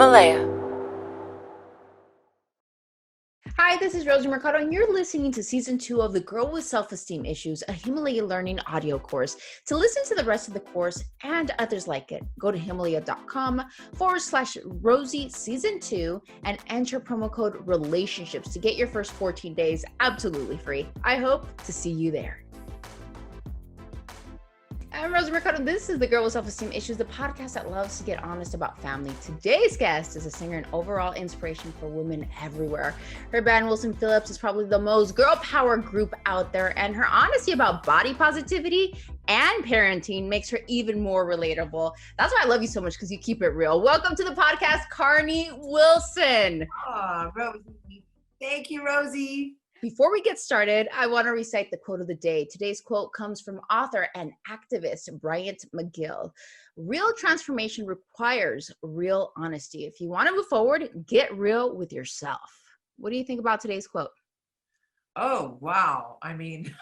Himalaya. Hi, this is Rosie Mercado, and you're listening to Season 2 of The Girl with Self-Esteem Issues, a Himalaya Learning audio course. To listen to the rest of the course and others like it, go to Himalaya.com/Rosie Season 2 and enter promo code RELATIONSHIPS to get your first 14 days absolutely free. I hope to see you there. I'm Rosie Mercado. This is The Girl with Self-Esteem Issues, the podcast that loves to get honest about family. Today's guest is a singer and overall inspiration for women everywhere. Her band, Wilson Phillips, is probably the most girl power group out there, and her honesty about body positivity and parenting makes her even more relatable. That's why I love you so much, because you keep it real. Welcome to the podcast, Carnie Wilson. Oh, Rosie. Thank you, Rosie. Before we get started, I want to recite the quote of the day. Today's quote comes from author and activist Bryant McGill. Real transformation requires real honesty. If you want to move forward, get real with yourself. What do you think about today's quote? Oh, wow. I mean,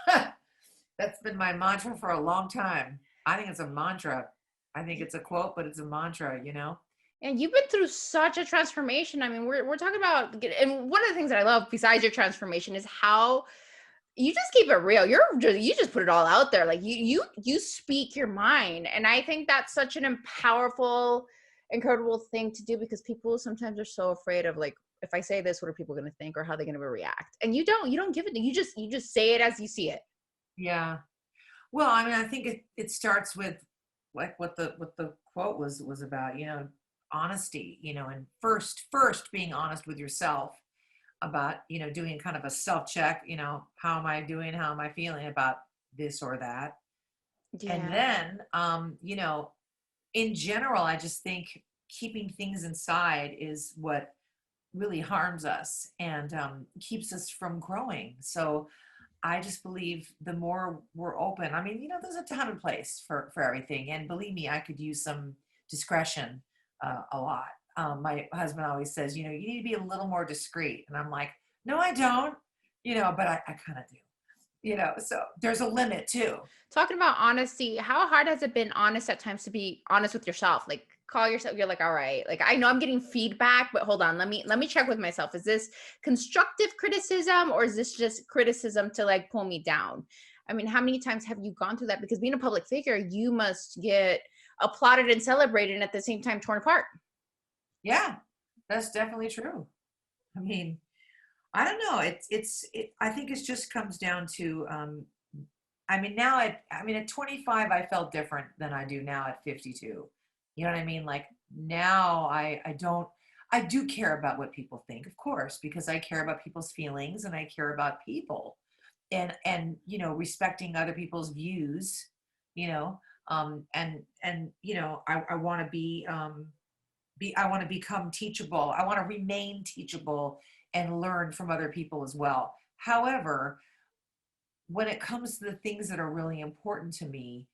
that's been my mantra for a long time. I think it's a mantra. I think it's a quote, but it's a mantra, you know? And you've been through such a transformation. I mean, we're talking about, and one of the things that I love besides your transformation is how you just keep it real. You just put it all out there. Like you speak your mind. And I think that's such an powerful, incredible thing to do, because people sometimes are so afraid of, like, if I say this, what are people going to think, or how they're going to react? And you don't give it. You just say it as you see it. Yeah. Well, I mean, I think it starts with like what the quote was about, you know, honesty, you know, and first being honest with yourself about, you know, doing kind of a self-check, you know, how am I doing? How am I feeling about this or that? Yeah. And then, you know, in general, I just think keeping things inside is what really harms us and keeps us from growing. So I just believe the more we're open, I mean, you know, there's a ton of place for everything. And believe me, I could use some discretion a lot. My husband always says, you know, you need to be a little more discreet. And I'm like, no, I don't, you know, but I kind of do, you know, so there's a limit too. Talking about honesty, how hard has it been honest at times to be honest with yourself? Like, call yourself, you're like, all right, like, I know I'm getting feedback, but hold on, let me check with myself. Is this constructive criticism, or is this just criticism to, like, pull me down? I mean, how many times have you gone through that? Because being a public figure, you must get applauded and celebrated, and at the same time torn apart. Yeah, that's definitely true. I mean, I don't know. I think it just comes down to, I mean, at 25, I felt different than I do now at 52. You know what I mean? Like now I do care about what people think, of course, because I care about people's feelings and I care about people and, you know, respecting other people's views, you know, and, you know, I want to I want to become teachable. I want to remain teachable and learn from other people as well. However, when it comes to the things that are really important to me,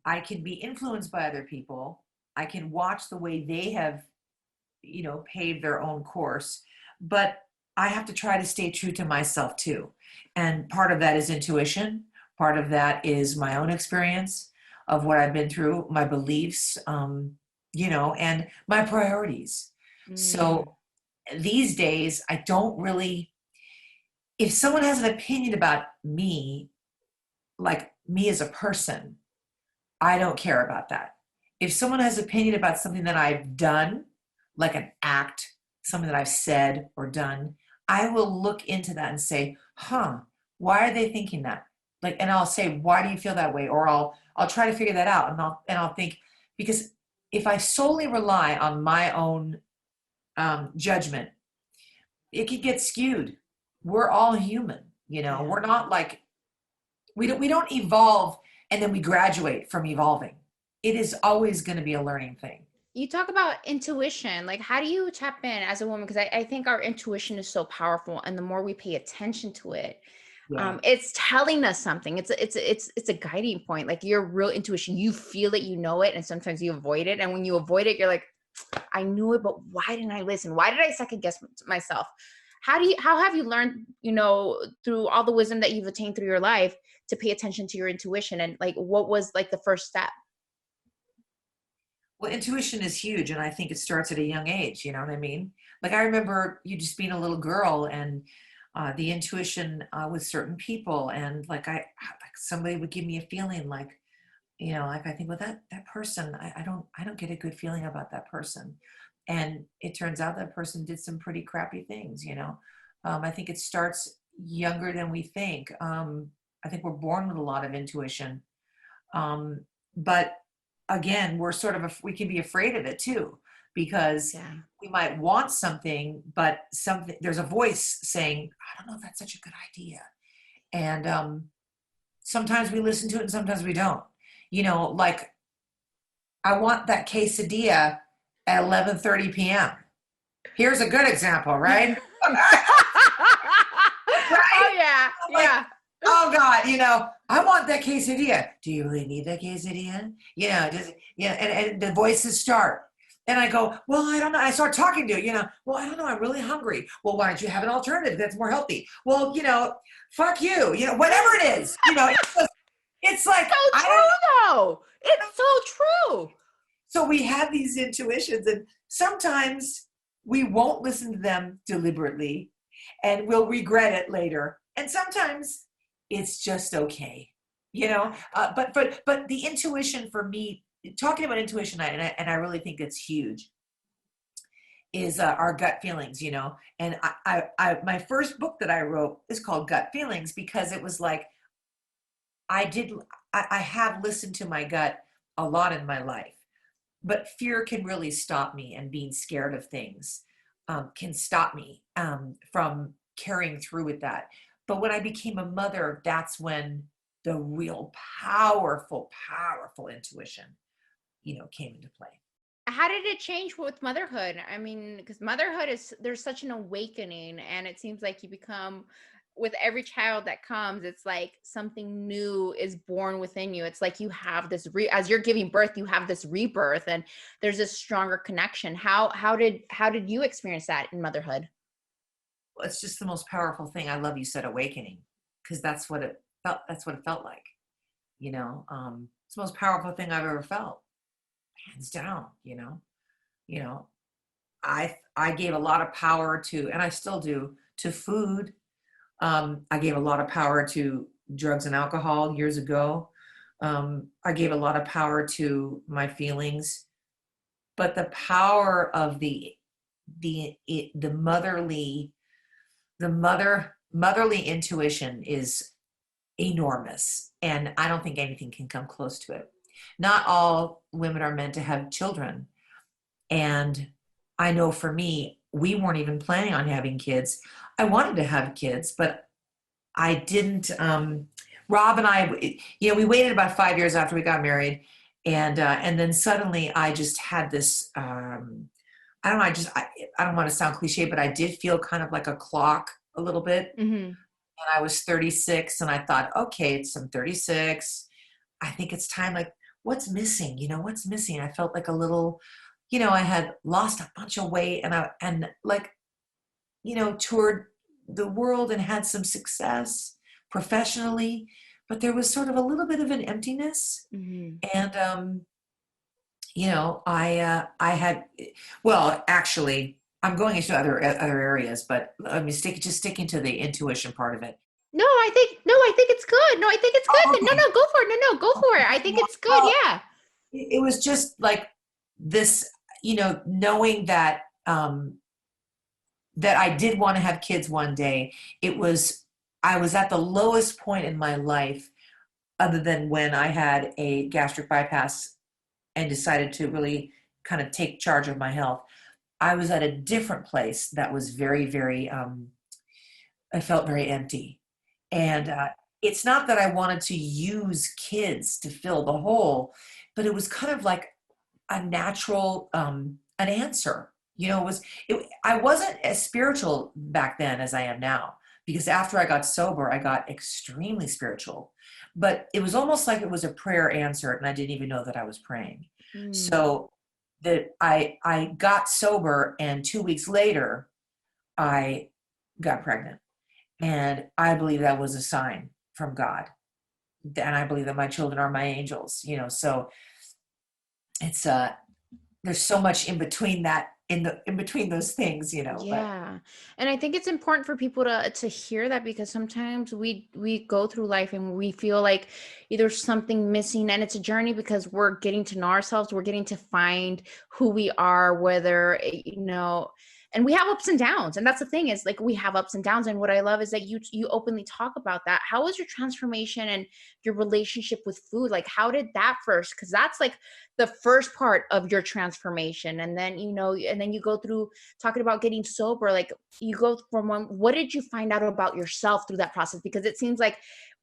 I can be influenced by other people. I can watch the way they have, you know, paved their own course, but I have to try to stay true to myself too. And part of that is intuition. Part of that is my own experience of what I've been through, my beliefs, you know, and my priorities. So these days, I don't really, if someone has an opinion about me, like me as a person, I don't care about that. If someone has an opinion about something that I've done, like an act, something that I've said or done, I will look into that and say, huh, why are they thinking that? Like, and I'll say, why do you feel that way? Or I'll try to figure that out, and I'll think, because if I solely rely on my own judgment, it could get skewed. We're all human, you know. Yeah. We're not like we don't evolve and then we graduate from evolving. It is always going to be a learning thing. You talk about intuition. Like, how do you tap in as a woman? Because I think our intuition is so powerful, and the more we pay attention to it, Yeah. it's telling us something. It's a guiding point. Like, your real intuition, you feel it, you know it, and sometimes you avoid it. And when you avoid it, you're like, I knew it, but why didn't I listen? Why did I second guess myself? How have you learned, you know, through all the wisdom that you've attained through your life, to pay attention to your intuition? And, like, what was, like, the first step? Well, intuition is huge, and I think it starts at a young age. You know what I mean? Like I remember you just being a little girl, and the intuition with certain people, and like somebody would give me a feeling like, like I think, well, that person, I don't get a good feeling about that person, and it turns out that person did some pretty crappy things. I think it starts younger than we think. I think we're born with a lot of intuition, but again, we can be afraid of it too, because Yeah. we might want something, but there's a voice saying, I don't know if that's such a good idea. And sometimes we listen to it and sometimes we don't. Like I want that quesadilla at 11:30 p.m. Here's a good example, right? Oh Right? yeah, Like, yeah. oh God, I want that quesadilla. Do you really need that quesadilla? And the voices start. And I go, well, I don't know. I start talking to it, well, I don't know. I'm really hungry. Well, why don't you have an alternative that's more healthy? Well, fuck you, whatever it is, it's like, So I don't true know. though. It's so true. So we have these intuitions, and sometimes we won't listen to them deliberately and we'll regret it later. And sometimes it's just okay, but the intuition for me, talking about intuition, and I really think it's huge, is our gut feelings, and my first book that I wrote is called Gut Feelings, because it was like, I did, I have listened to my gut a lot in my life, but fear can really stop me, and being scared of things can stop me from carrying through with that. But when I became a mother, that's when the real powerful intuition, came into play. How did it change with motherhood? I mean, because motherhood is there's such an awakening, and it seems like you become with every child that comes, it's like something new is born within you. It's like you have this as you're giving birth, you have this rebirth, and there's a stronger connection. How did you experience that in motherhood? Well, it's just the most powerful thing. I love you said awakening, because that's what it felt. That's what it felt like. It's the most powerful thing I've ever felt, hands down. You know, I gave a lot of power to, and I still do, to food. I gave a lot of power to drugs and alcohol years ago. I gave a lot of power to my feelings, but the power of the motherly intuition is enormous, and I don't think anything can come close to it. Not all women are meant to have children, and I know for me, we weren't even planning on having kids. I wanted to have kids, but I didn't. Rob and I, we waited about 5 years after we got married, and then suddenly I just had this. I don't know. I don't want to sound cliche, but I did feel kind of like a clock a little bit. Hmm. And I was 36, and I thought, okay, I'm 36. I think it's time. Like, what's missing? What's missing? I felt like a little. I had lost a bunch of weight, and like, toured the world and had some success professionally, but there was sort of a little bit of an emptiness. Hmm. And I had, well, actually, I'm going into other areas, but I mean, sticking to the intuition part of it. No, I think it's good. No, I think it's Oh, good. No, okay. no, go for it. No, no, go for it. I think it's good. Well, Yeah. it was just like this, knowing that I did want to have kids one day. I was at the lowest point in my life, other than when I had a gastric bypass and decided to really kind of take charge of my health. I was at a different place that was very, very, I felt very empty. And it's not that I wanted to use kids to fill the hole, but it was kind of like a natural, an answer. I wasn't as spiritual back then as I am now, because after I got sober, I got extremely spiritual. But it was almost like it was a prayer answered, and I didn't even know that I was praying. Mm. So that I got sober, and 2 weeks later, I got pregnant. And I believe that was a sign from God. And I believe that my children are my angels, so it's there's so much in between that, in between those things, but Yeah. And I think it's important for people to hear that, because sometimes we go through life and we feel like either something missing, and it's a journey because we're getting to know ourselves, we're getting to find who we are, whether and we have ups and downs. And that's the thing, is like we have ups and downs. And what I love is that you openly talk about that. How was your transformation and your relationship with food? Like, how did that first, because that's like the first part of your transformation. And then and then you go through talking about getting sober. Like, you go from what did you find out about yourself through that process? Because it seems like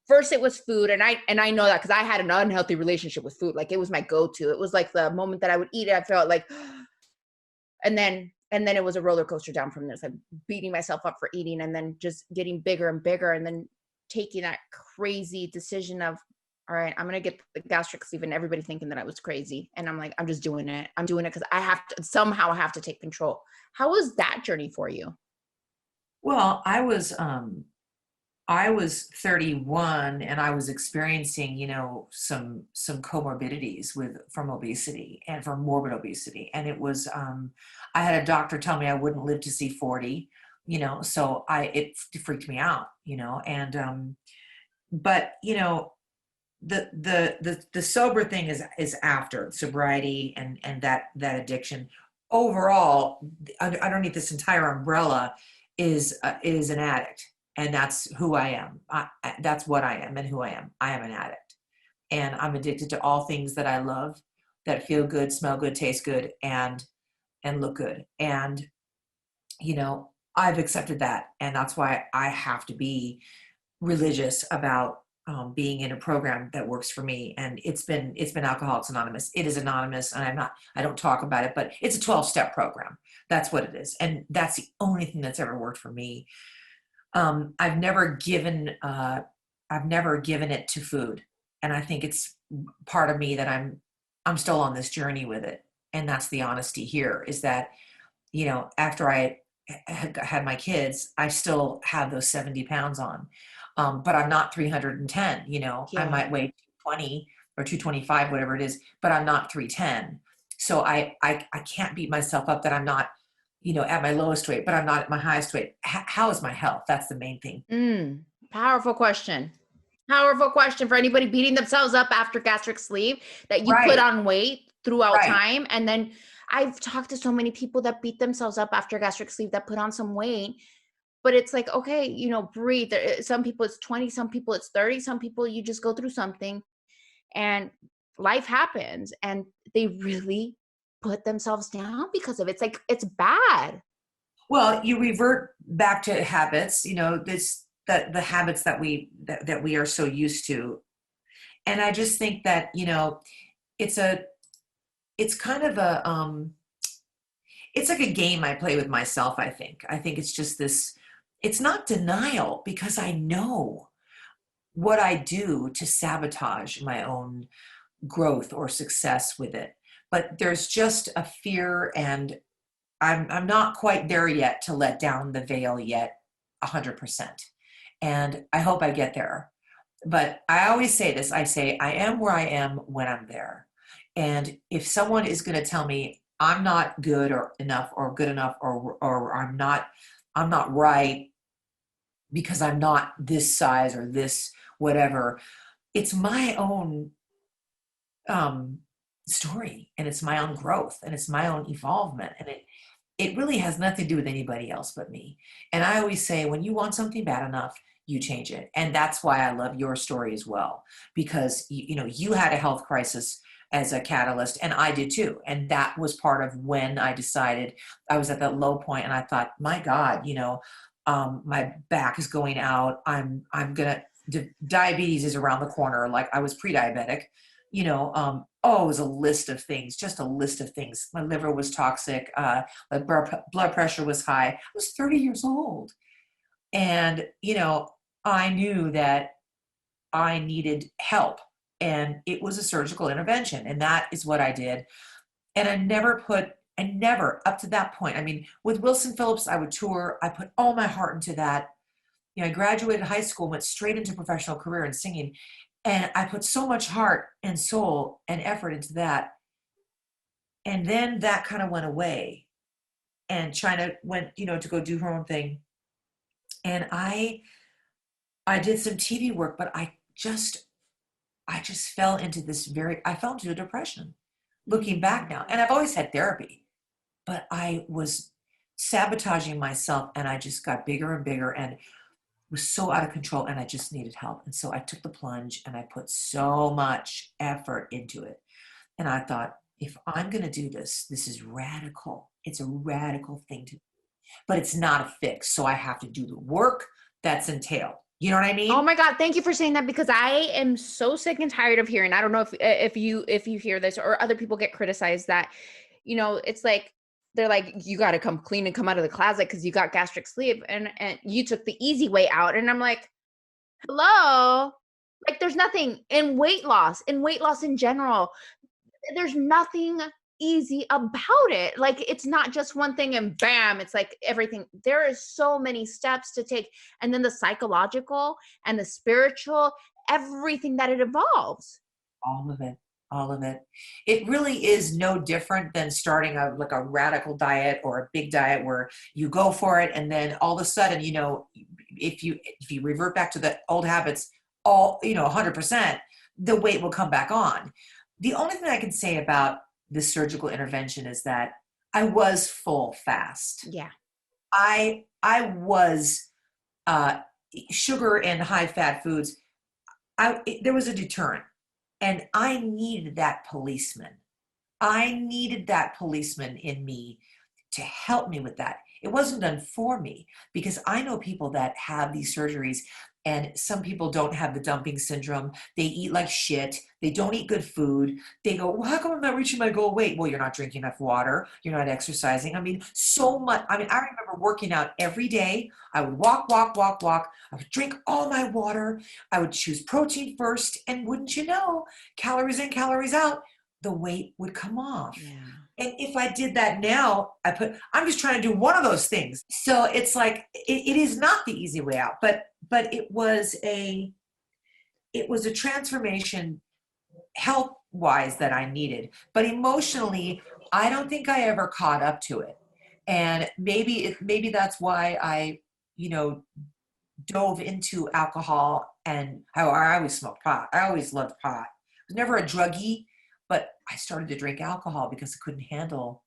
first it was food, and I know that because I had an unhealthy relationship with food. Like, it was my go-to. It was like the moment that I would eat it, I felt like and then it was a roller coaster down from there. It's like beating myself up for eating, and then just getting bigger and bigger, and then taking that crazy decision of, all right, I'm gonna get the gastric sleeve, and everybody thinking that I was crazy. And I'm like, I'm just doing it. I'm doing it because I have to take control. How was that journey for you? well, I was 31, and I was experiencing, some comorbidities from obesity and from morbid obesity. And it was, I had a doctor tell me I wouldn't live to see 40, so it freaked me out, and, but, the sober thing is after sobriety and that addiction. Overall, underneath this entire umbrella is an addict, and that's who I am. That's what I am and who I am. I am an addict, and I'm addicted to all things that I love, that feel good, smell good, taste good, and look good. And I've accepted that, and that's why I have to be religious about being in a program that works for me. And it's been Alcoholics Anonymous. It is anonymous, and I don't talk about it, but it's a 12-step program. That's what it is, and that's the only thing that's ever worked for me. I've never given it to food, and I think it's part of me that I'm still on this journey with it. And that's the honesty here, is that after I had my kids, I still have those 70 pounds on. But I'm not 310, I Yeah. might weigh 220 or 225, whatever it is, but I'm not 310. So I can't beat myself up that I'm not, at my lowest weight, but I'm not at my highest weight. How is my health? That's the main thing. Mm, powerful question. Powerful question for anybody beating themselves up after gastric sleeve, that you put Right, on weight throughout right. time. And then I've talked to so many people that beat themselves up after gastric sleeve, that put on some weight. But it's like, okay, breathe. Some people it's 20, some people it's 30, some people you just go through something and life happens, and they really put themselves down because of it. It's like, it's bad. Well, you revert back to habits, the habits that we are so used to. And I just think that, it's a it's kind of it's like a game I play with myself. I think it's just this. It's not denial, because I know what I do to sabotage my own growth or success with it. But there's just a fear, and I'm not quite there yet to let down the veil yet, 100%. And I hope I get there. But I always say this. I say I am where I am when I'm there. And if someone is going to tell me I'm not good or enough or good enough, or I'm not right because I'm not this size or this whatever, it's my own um, story, and it's my own growth, and it's my own evolvement, and it really has nothing to do with anybody else but me. And I always say, when you want something bad enough, you change it. And that's why I love your story as well, because you had a health crisis as a catalyst, and I did too. And that was part of when I decided. I was at that low point, and I thought, my God, my back is going out. I'm gonna. Diabetes is around the corner. Like, I was pre-diabetic, it was a list of things, just a list of things. My liver was toxic. My blood pressure was high. I was 30 years old. And, I knew that I needed help, and it was a surgical intervention. And that is what I did. And I never, up to that point, I mean, with Wilson Phillips, I would tour. I put all my heart into that. I graduated high school, went straight into professional career in singing. And I put so much heart and soul and effort into that. And then that kind of went away, and China went, to go do her own thing. And I did some TV work, but I just fell into I fell into a depression looking back now. And I've always had therapy, but I was sabotaging myself, and I just got bigger and bigger and was so out of control, and I just needed help. And so I took the plunge, and I put so much effort into it. And I thought, if I'm going to do this, this is radical. It's a radical thing to do, but it's not a fix. So I have to do the work that's entailed. You know what I Oh mean? my God, thank you for saying that, because I am so sick and tired of hearing. I don't know if you hear this or other people get criticized that, it's like they're like, you got to come clean and come out of the closet because you got gastric sleeve and you took the easy way out. And I'm like, hello, like there's nothing in weight loss in general. There's nothing easy about it. Like it's not just one thing and bam, it's like everything. There is so many steps to take, and then the psychological and the spiritual, everything that it involves. All of it. All of it. It really is no different than starting a radical diet or a big diet where you go for it, and then all of a sudden, if you revert back to the old habits, 100%, the weight will come back on. The only thing I can say about the surgical intervention is that I was full fast. Yeah. I was uh, sugar and high fat foods. There was a deterrent, and I needed that policeman. I needed that policeman in me to help me with that. It wasn't done for me, because I know people that have these surgeries, and some people don't have the dumping syndrome. They eat like shit. They don't eat good food. They go, well, how come I'm not reaching my goal weight? Well, you're not drinking enough water. You're not exercising. I mean, so much. I mean, I remember working out every day. I would walk, walk, walk, walk. I would drink all my water. I would choose protein first. And wouldn't you know, calories in, calories out, the weight would come off. Yeah. And if I did that now, I'm just trying to do one of those things. So it's like, it is not the easy way out, but it was a transformation health wise that I needed. But emotionally, I don't think I ever caught up to it. And maybe that's why I, you know, dove into alcohol, and I always smoked pot. I always loved pot. I was never a druggie, but I started to drink alcohol because I couldn't handle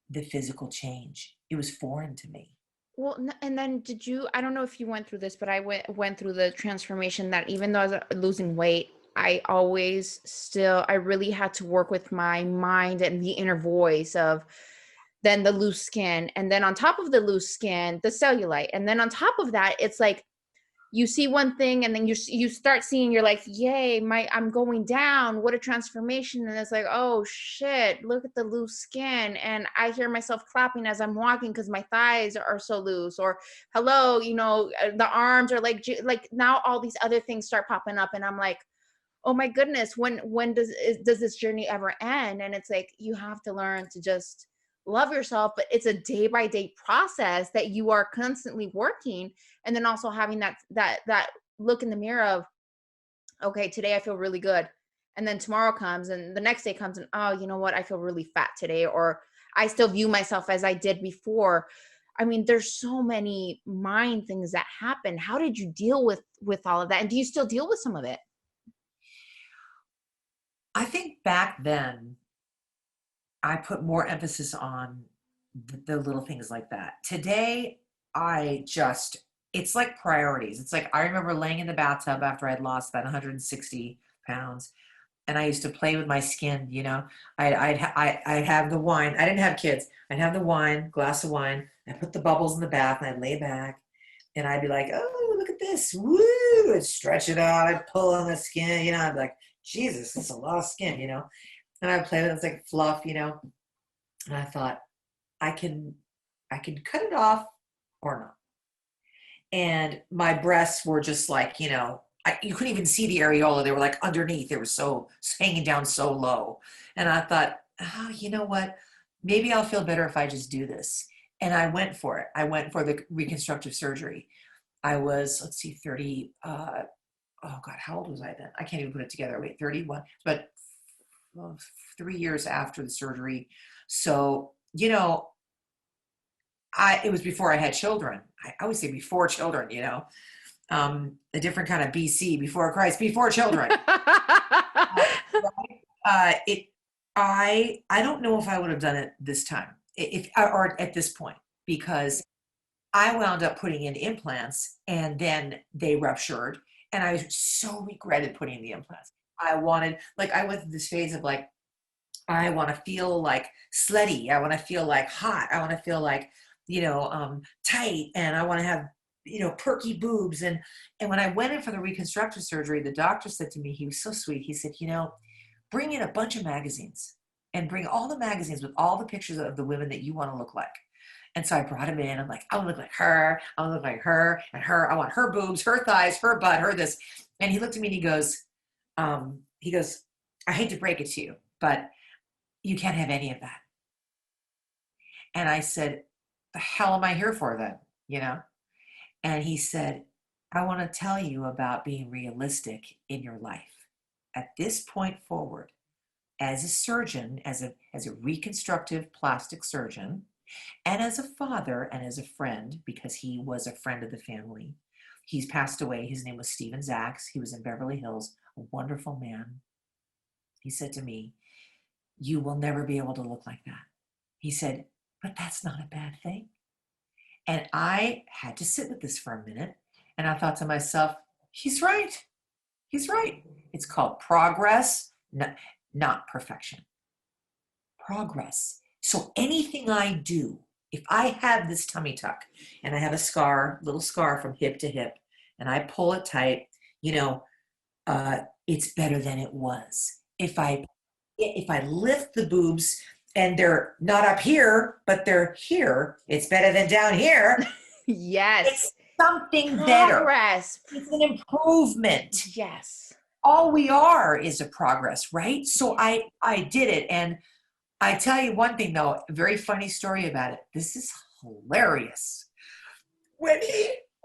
the physical change. It was foreign to me. Well, and then I don't know if you went through this, but I went through the transformation that even though I was losing weight, I really had to work with my mind and the inner voice of then the loose skin. And then on top of the loose skin, the cellulite. And then on top of that, it's like, you see one thing and then you start seeing, you're like, yay, I'm going down, what a transformation. And it's like, oh shit, look at the loose skin. And I hear myself clapping as I'm walking because my thighs are so loose. Or hello, the arms are like now all these other things start popping up, and I'm like, oh my goodness, when does this journey ever end? And it's like, you have to learn to just love yourself, but it's a day by day process that you are constantly working. And then also having that look in the mirror of, okay, today I feel really good, and then tomorrow comes and the next day comes and, oh, you know what, I feel really fat today, or I still view myself as I did before. I mean, there's so many mind things that happen. How did you deal with all of that, and do you still deal with some of it? I think back then I put more emphasis on the little things like that. Today, it's like priorities. It's like I remember laying in the bathtub after I'd lost about 160 pounds, and I used to play with my skin. I'd have the wine. I didn't have kids. I'd have the wine, glass of wine. I put the bubbles in the bath, and I'd lay back, and I'd be like, "Oh, look at this! Woo!" I'd stretch it out. I'd pull on the skin. I'd be like, "Jesus, that's a lot of skin." And I'd play with it. It's like fluff. And I thought, I can cut it off or not. And my breasts were just like, you couldn't even see the areola. They were like underneath. They were so hanging down so low. And I thought, oh, you know what? Maybe I'll feel better if I just do this. And I went for it. I went for the reconstructive surgery. I was, let's see, 30, oh God, how old was I then? I can't even put it together. Wait, 31, but 3 years after the surgery. So, it was before I had children. I always say before children, a different kind of BC, before Christ, before children. It, I don't know if I would have done it this time, or at this point, because I wound up putting in implants and then they ruptured, and I so regretted putting the implants. I went through this phase of like, I want to feel like slutty. I want to feel like hot. I want to feel like, tight, and I want to have, perky boobs. And when I went in for the reconstructive surgery, the doctor said to me, he was so sweet. He said, bring in a bunch of magazines and bring all the magazines with all the pictures of the women that you want to look like. And so I brought him in. I'm like, I want to look like her. I want to look like her and her. I want her boobs, her thighs, her butt, her this. And he looked at me and he goes, I hate to break it to you, but you can't have any of that. And I said, the hell am I here for then? And he said, I want to tell you about being realistic in your life. At this point forward, as a surgeon, as a reconstructive plastic surgeon, and as a father and as a friend, because he was a friend of the family. He's passed away. His name was Steven Zacks. He was in Beverly Hills, a wonderful man. He said to me, you will never be able to look like that. He said, but that's not a bad thing. And I had to sit with this for a minute. And I thought to myself, he's right. He's right. It's called progress, not perfection. Progress. So anything I do, if I have this tummy tuck and I have a little scar from hip to hip, and I pull it tight, it's better than it was. If I lift the boobs and they're not up here, but they're here, it's better than down here. Yes. It's something better. Progress. It's an improvement. Yes. All we are is a progress, right? So I did it. And I tell you one thing though, a very funny story about it. This is hilarious. When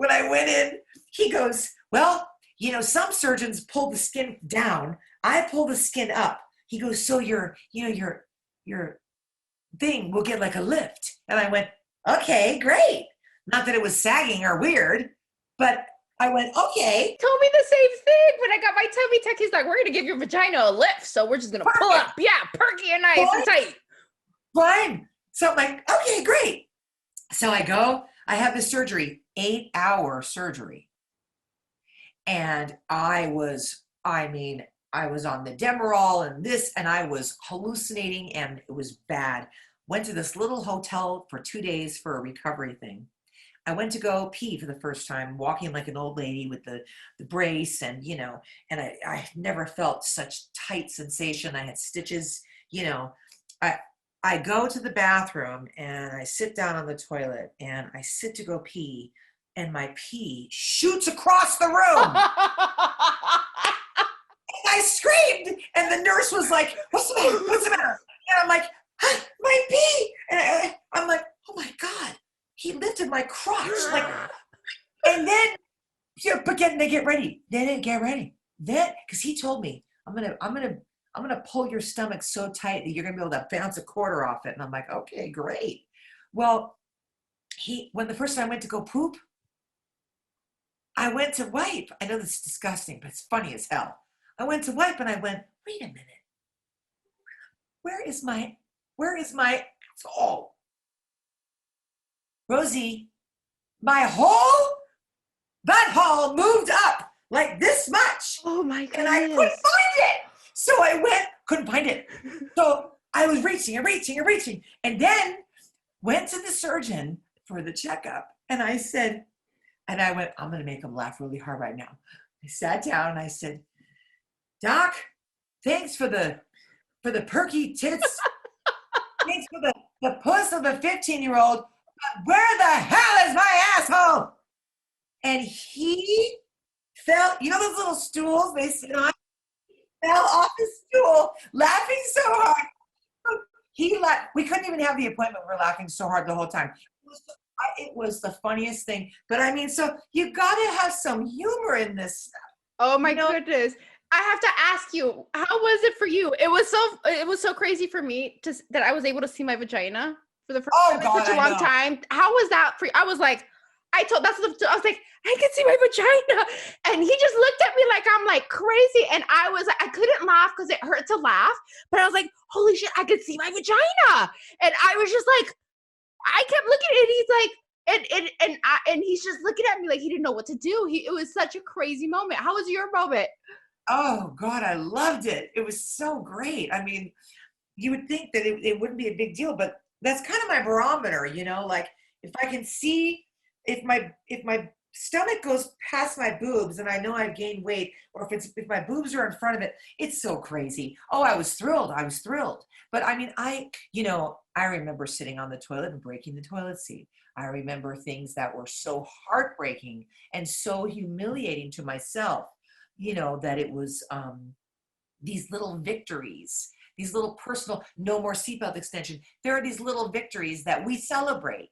I went in, he goes, well, some surgeons pull the skin down. I pull the skin up. He goes, so your thing will get like a lift. And I went, okay, great. Not that it was sagging or weird, but I went, okay. Told me the same thing when I got my tummy tuck. He's like, we're going to give your vagina a lift. So we're just going to pull up. Yeah, perky and nice and tight. Fine. So I'm like, okay, great. So I go, I have the surgery, 8-hour surgery. And I was on the Demerol and I was hallucinating, and it was bad. Went to this little hotel for 2 days for a recovery thing. I went to go pee for the first time, walking like an old lady with the brace, and I never felt such tight sensation. I had stitches, I go to the bathroom and I sit down on the toilet and I sit to go pee, and my pee shoots across the room. I screamed, and the nurse was like, what's the matter? What's the matter? And I'm like, my pee. And I'm like, oh my God, he lifted my crotch. And then, but they get ready. They didn't get ready. Then, because he told me, I'm gonna pull your stomach so tight that you're gonna be able to bounce a quarter off it. And I'm like, okay, great. Well, when the first time I went to go poop, I went to wipe. I know this is disgusting, but it's funny as hell. I went to wipe and I went, wait a minute. Where is my asshole? Rosie, my whole butthole moved up like this much. Oh my goodness. And I couldn't find it. So I couldn't find it. So I was reaching. And then went to the surgeon for the checkup. And I went, I'm going to make him laugh really hard right now. I sat down and I said, Doc, thanks for the perky tits. Thanks for the puss of a 15-year-old. But where the hell is my asshole? And he fell, those little stools they sit on? Fell off his stool, laughing so hard. We couldn't even have the appointment. We were laughing so hard the whole time. It was the funniest thing. But so you got to have some humor in this stuff. Oh my goodness. I have to ask you, how was it for you? It was so crazy for me that I was able to see my vagina for the first Oh time in God, such a I long know. time. How was that for you? I was like, I was like, I can see my vagina. And he just looked at me like I'm like crazy. And I couldn't laugh because it hurt to laugh, but I was like, holy shit, I could see my vagina. And I was just like, I kept looking at it. And he's like, and he's just looking at me like he didn't know what to do. It was such a crazy moment. How was your moment? Oh God, I loved it. It was so great. I mean, you would think that it wouldn't be a big deal, but that's kind of my barometer, like if I can see if my stomach goes past my boobs and I know I've gained weight, or if my boobs are in front of it, it's so crazy. Oh, I was thrilled. I was thrilled. But I mean, I remember sitting on the toilet and breaking the toilet seat. I remember things that were so heartbreaking and so humiliating to myself, that it was these little victories, these little personal, no more seatbelt extension. There are these little victories that we celebrate,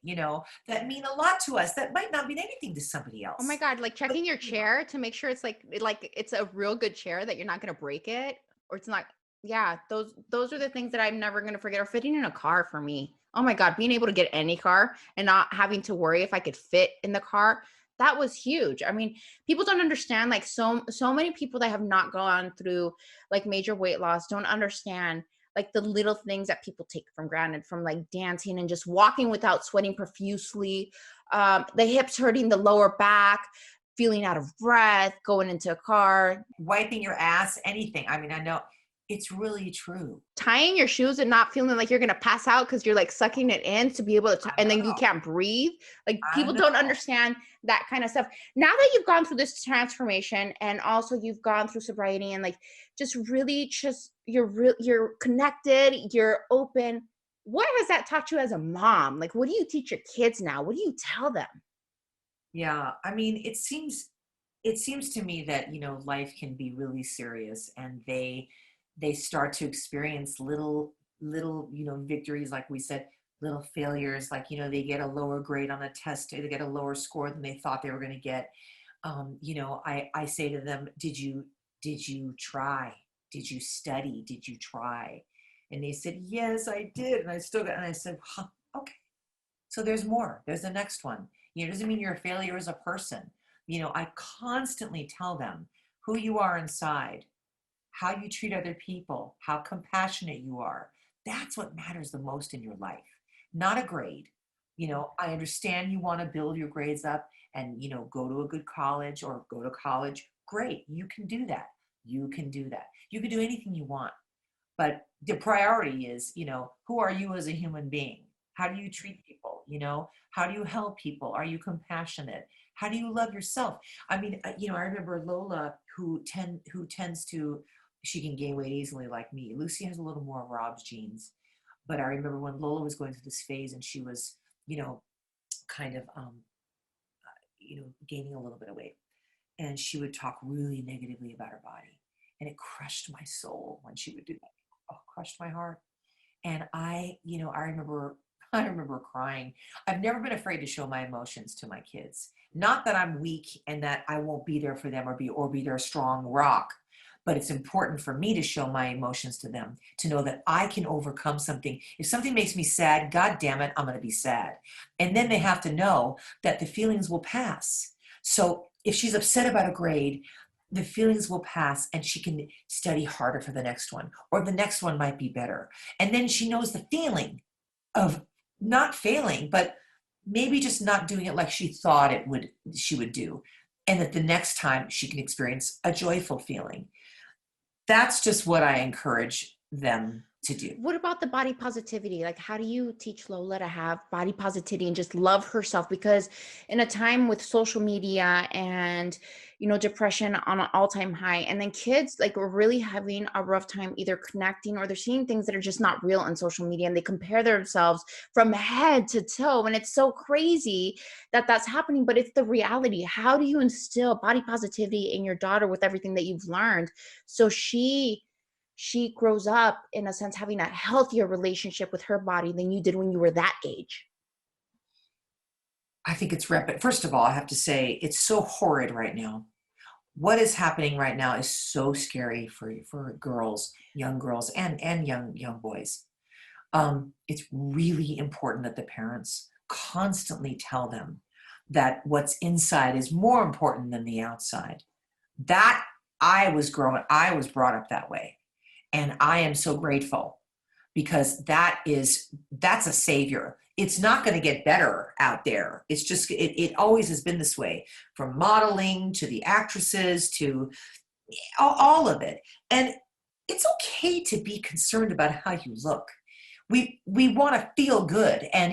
that mean a lot to us that might not mean anything to somebody Oh my else. God, like But checking your chair to make sure it's like it's a real good chair that you're not gonna break it or it's not. Yeah, those are the things that I'm never gonna forget. Or fitting in a car for me. Oh my God, being able to get any car and not having to worry if I could fit in the car, that was huge. I mean, people don't understand, like so many people that have not gone through like major weight loss don't understand like the little things that people take from granted, from like dancing and just walking without sweating profusely, the hips hurting, the lower back, feeling out of breath, going into a car, wiping your ass, anything. I mean, I know it's really true. tying your shoes and not feeling like you're going to pass out because you're like sucking it in to be able to, I and then you know. can't breathe. Like I people don't know. understand that kind of stuff. Now that you've gone through this transformation and also you've gone through sobriety and like just really just you're connected, you're open. What has that taught you as a mom? Like, what do you teach your kids now? What do you tell them? Yeah. I mean, it seems to me that, life can be really serious, and they start to experience little, victories, like we said, little failures, like, they get a lower grade on a test, they get a lower score than they thought they were going to get. I say to them, did you try? Did you study? Did you try? And they said, yes, I did. And I said, huh, okay. So there's more. There's the next one. It doesn't mean you're a failure as a person. I constantly tell them who you are inside, how you treat other people, how compassionate you are. That's what matters the most in your life, not a grade. I understand you want to build your grades up and, go to a good college or go to college. Great. You can do that. You can do that. You can do anything you want. But the priority is, who are you as a human being? How do you treat people? How do you help people? Are you compassionate? How do you love yourself? I mean, I remember Lola, who tends to, she can gain weight easily like me. Lucy has a little more Rob's genes. But I remember when Lola was going through this phase and she was, you know, kind of, gaining a little bit of weight. And she would talk really negatively about her body. And it crushed my soul when she would do that. Oh, crushed my heart. And I remember I remember crying. I've never been afraid to show my emotions to my kids. Not that I'm weak and that I won't be there for them or be their strong rock, but it's important for me to show my emotions to them, to know that I can overcome something. If something makes me sad, God damn it, I'm going to be sad. And then they have to know that the feelings will pass. So if she's upset about a grade, the feelings will pass and she can study harder for the next one, or the next one might be better. And then she knows the feeling of not failing, but maybe just not doing it like she would do. And that the next time she can experience a joyful feeling. That's just what I encourage them to do. What about the body positivity? Like, how do you teach Lola to have body positivity and just love herself? Because in a time with social media and, depression on an all-time high, and then kids like are really having a rough time either connecting or they're seeing things that are just not real on social media and they compare themselves from head to toe. And it's so crazy that that's happening, but it's the reality. How do you instill body positivity in your daughter with everything that you've learned so she grows up in a sense having a healthier relationship with her body than you did when you were that age? I think it's rapid. First of all, I have to say it's so horrid right now. what is happening right now is so scary for girls, young girls, and young boys. It's really important that the parents constantly tell them that what's inside is more important than the outside. That I was brought up that way. And I am so grateful because that's a savior. It's not going to get better out there. It's just, it always has been this way, from modeling to the actresses to all of it. And it's okay to be concerned about how you look. We want to feel good. And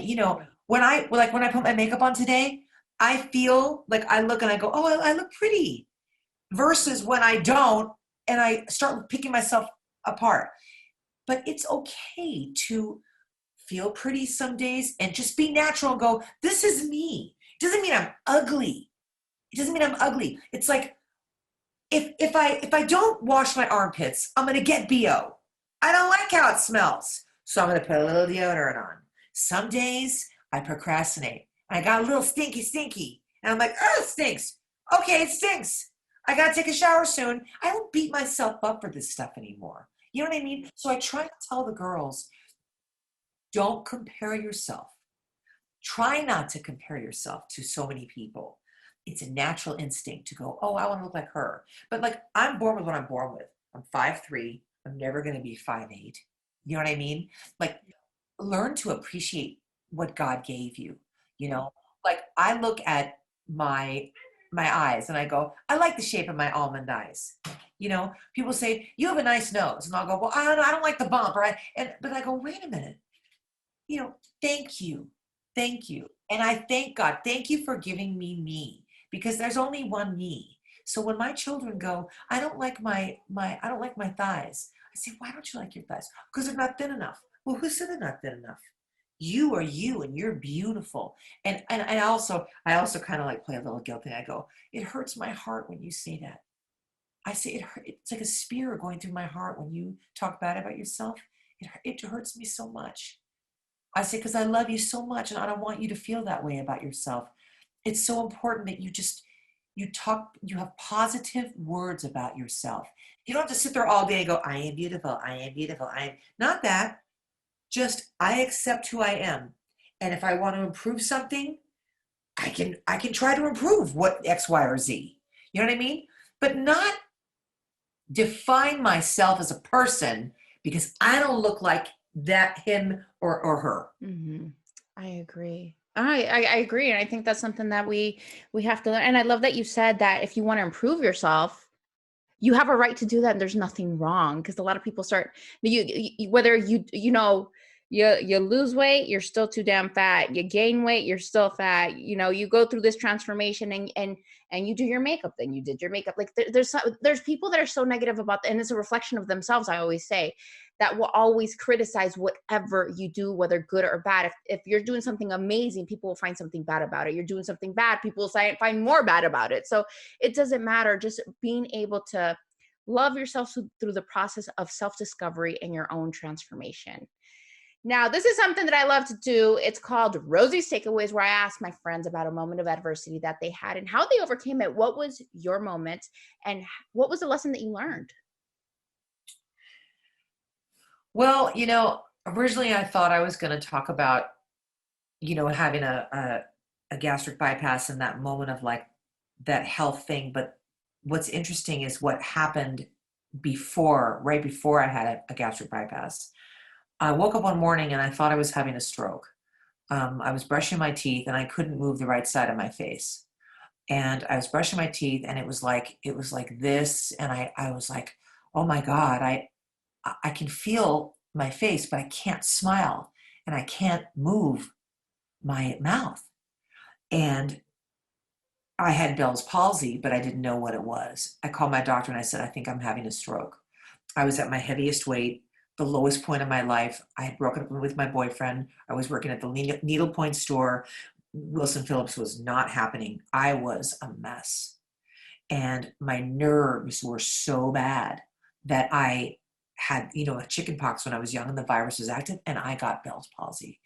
when I put my makeup on today, I feel like I look and I go, oh, I look pretty, versus when I don't and I start picking myself apart. But it's okay to feel pretty some days and just be natural and go, this is me. It doesn't mean I'm ugly. It doesn't mean I'm ugly. It's like, if I don't wash my armpits, I'm going to get BO. I don't like how it smells. So I'm going to put a little deodorant on. Some days I procrastinate. I got a little stinky. And I'm like, oh, it stinks. Okay, it stinks. I got to take a shower soon. I don't beat myself up for this stuff anymore. You know what I mean? So I try to tell the girls, don't compare yourself. Try not to compare yourself to so many people. It's a natural instinct to go, oh, I want to look like her. But like, I'm born with what I'm born with. I'm 5'3". I'm never going to be 5'8". You know what I mean? Like, learn to appreciate what God gave you. Like, I look at my eyes and I go, I like the shape of my almond eyes. People say, you have a nice nose. And I'll go, well, I don't like the bump. But I go, wait a minute. Thank you. Thank you. And I thank God. Thank you for giving me, because there's only one me. So when my children go, I don't like my thighs. I say, why don't you like your thighs? Because they're not thin enough. Well, who said they're not thin enough? You are you, and you're beautiful. And I also kind of like play a little guilt thing. I go, it hurts my heart when you say that. I say it's like a spear going through my heart when you talk bad about yourself. It hurts me so much. I say, because I love you so much and I don't want you to feel that way about yourself. It's so important that you have positive words about yourself. You don't have to sit there all day and go, I am beautiful, I am beautiful, I am not that. Just, I accept who I am. And if I want to improve something, I can try to improve what X, Y, or Z. You know what I mean? But not define myself as a person because I don't look like that, him or her. Mm-hmm. I agree. I agree. And I think that's something that we have to learn. And I love that you said that if you want to improve yourself, you have a right to do that. And there's nothing wrong. Because a lot of people start, whether you lose weight, you're still too damn fat. You gain weight, you're still fat. You go through this transformation and you do your makeup, then you did your makeup. Like there's people that are so negative about that. And it's a reflection of themselves. I always say that will always criticize whatever you do, whether good or bad. If you're doing something amazing, people will find something bad about it. You're doing something bad, people will find more bad about it. So it doesn't matter. Just being able to love yourself through the process of self-discovery and your own transformation. Now, this is something that I love to do. It's called Rosie's Takeaways, where I ask my friends about a moment of adversity that they had and how they overcame it. What was your moment and what was the lesson that you learned? Well, originally I thought I was going to talk about, having a gastric bypass and that moment of like that health thing. But what's interesting is what happened right before I had a gastric bypass. I woke up one morning and I thought I was having a stroke. I was brushing my teeth and I couldn't move the right side of my face. And I was brushing my teeth and it was like this. And I was like, oh my God, I can feel my face, but I can't smile and I can't move my mouth. And I had Bell's palsy, but I didn't know what it was. I called my doctor and I said, I think I'm having a stroke. I was at my heaviest weight, the lowest point of my life. I had broken up with my boyfriend. I was working at the needlepoint store. Wilson Phillips was not happening. I was a mess. And my nerves were so bad that I had, a chicken pox when I was young and the virus was active and I got Bell's palsy.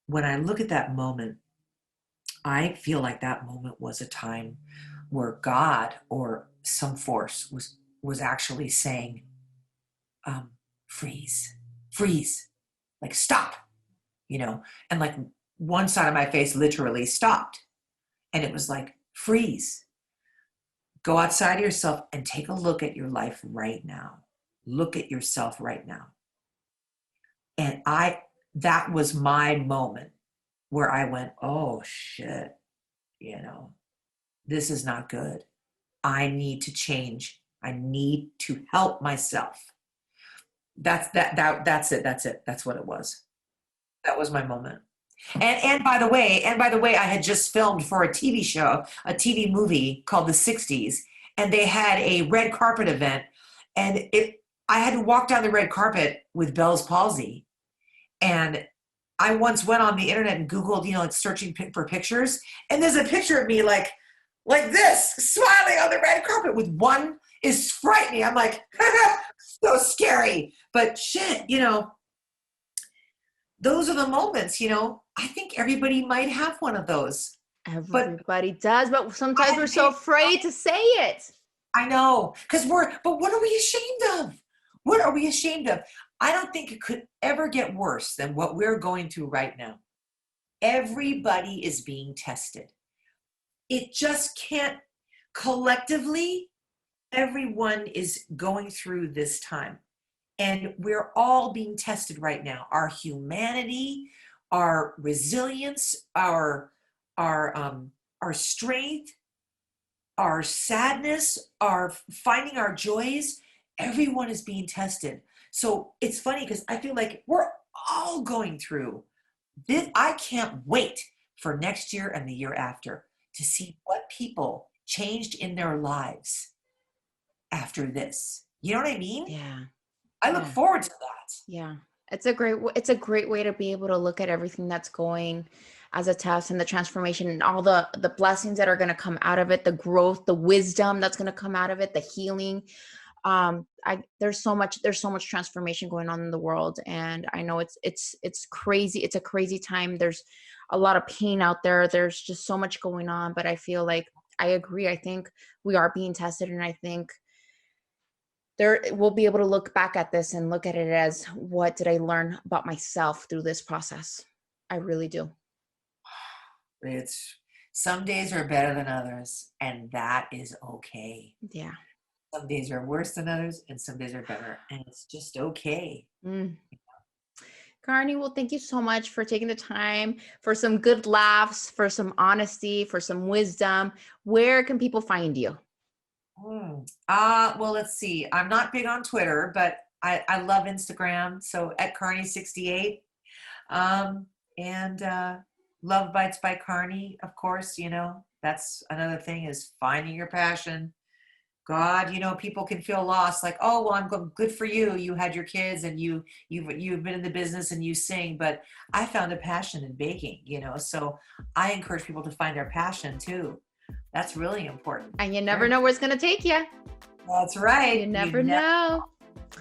When I look at that moment, I feel like that moment was a time where God or some force was actually saying, freeze, freeze, like stop, and like one side of my face literally stopped. And it was like, freeze, go outside of yourself and take a look at your life right now. Look at yourself right now. And that was my moment where I went, oh shit, this is not good. I need to change. I need to help myself. That's it. That's it. That's what it was. That was my moment. And by the way, I had just filmed for a TV show, a TV movie called The 60s, and they had a red carpet event, and I had to walk down the red carpet with Bell's palsy. And I once went on the internet and Googled, like searching for pictures, and there's a picture of me like this, smiling on the red carpet with one is frightening. I'm like, so scary. But shit, those are the moments, I think everybody might have one of those. Everybody does, but sometimes we're so afraid to say it. I know, but what are we ashamed of? What are we ashamed of? I don't think it could ever get worse than what we're going through right now. Everybody is being tested. It just can't, collectively, everyone is going through this time. And we're all being tested right now. Our humanity, our resilience, our strength, our sadness, our finding our joys, everyone is being tested. So it's funny because I feel like we're all going through this. I can't wait for next year and the year after to see what people changed in their lives after this. You know what I mean? Yeah. I look forward to that. Yeah. It's a great way to be able to look at everything that's going as a test and the transformation and all the blessings that are going to come out of it, the growth, the wisdom that's going to come out of it, the healing. There's so much transformation going on in the world, and I know it's crazy. It's a crazy time. There's a lot of pain out there. There's just so much going on, but I feel like I agree. I think we are being tested, and I think we'll be able to look back at this and look at it as, what did I learn about myself through this process? I really do. It's some days are better than others, and that is okay. Yeah. Some days are worse than others, and some days are better, and it's just okay. Carnie, well, thank you so much for taking the time, for some good laughs, for some honesty, for some wisdom. Where can people find you? Well, let's see. I'm not big on Twitter, but I love Instagram. So at Carnie68, and Love Bites by Carnie, of course. That's another thing, is finding your passion. God, people can feel lost, like, oh, well, I'm good for you. You had your kids and you've been in the business and you sing, but I found a passion in baking, so I encourage people to find their passion too. That's really important. And you never know where it's going to take you. That's right. You never know.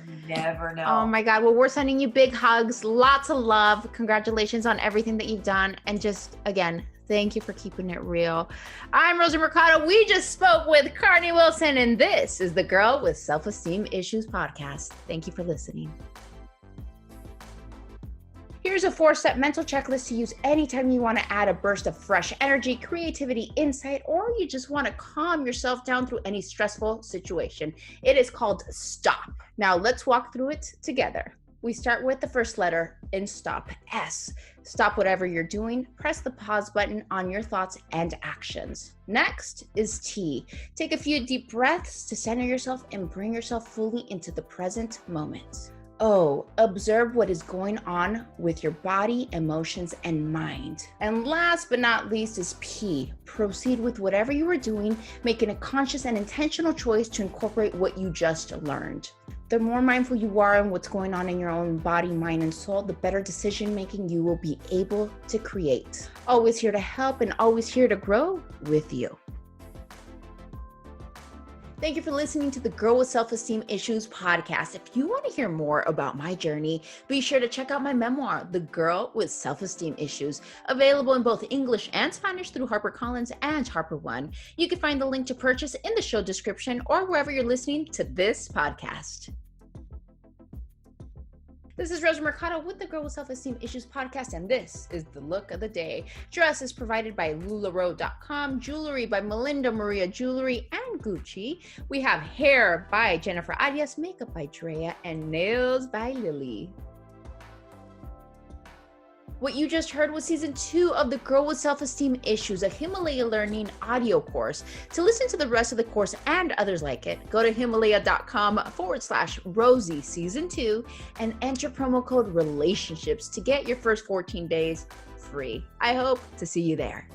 You never know. Oh my God. Well, we're sending you big hugs, lots of love. Congratulations on everything that you've done. And just, again, thank you for keeping it real. I'm Rosie Mercado. We just spoke with Carnie Wilson, and this is the Girl with Self-Esteem Issues podcast. Thank you for listening. Here's a 4-step mental checklist to use anytime you want to add a burst of fresh energy, creativity, insight, or you just want to calm yourself down through any stressful situation. It is called STOP. Now let's walk through it together. We start with the first letter in STOP, S. Stop whatever you're doing. Press the pause button on your thoughts and actions. Next is T. Take a few deep breaths to center yourself and bring yourself fully into the present moment. O. Observe what is going on with your body, emotions, and mind. And last but not least is P. Proceed with whatever you are doing, making a conscious and intentional choice to incorporate what you just learned. The more mindful you are in what's going on in your own body, mind, and soul, the better decision making you will be able to create. Always here to help and always here to grow with you. Thank you for listening to the Girl with Self-Esteem Issues podcast. If you want to hear more about my journey, be sure to check out my memoir, The Girl with Self-Esteem Issues, available in both English and Spanish through HarperCollins and HarperOne. You can find the link to purchase in the show description or wherever you're listening to this podcast. This is Rosie Mercado with the Girl with Self-Esteem Issues podcast, and this is the look of the day. Dress is provided by LuLaRoe.com, jewelry by Melinda Maria Jewelry and Gucci. We have hair by Jennifer Arias, makeup by Drea, and nails by Lily. What you just heard was season 2 of the Girl with Self-Esteem Issues, a Himalaya Learning audio course. To listen to the rest of the course and others like it, go to Himalaya.com/Rosie season 2 and enter promo code relationships to get your first 14 days free. I hope to see you there.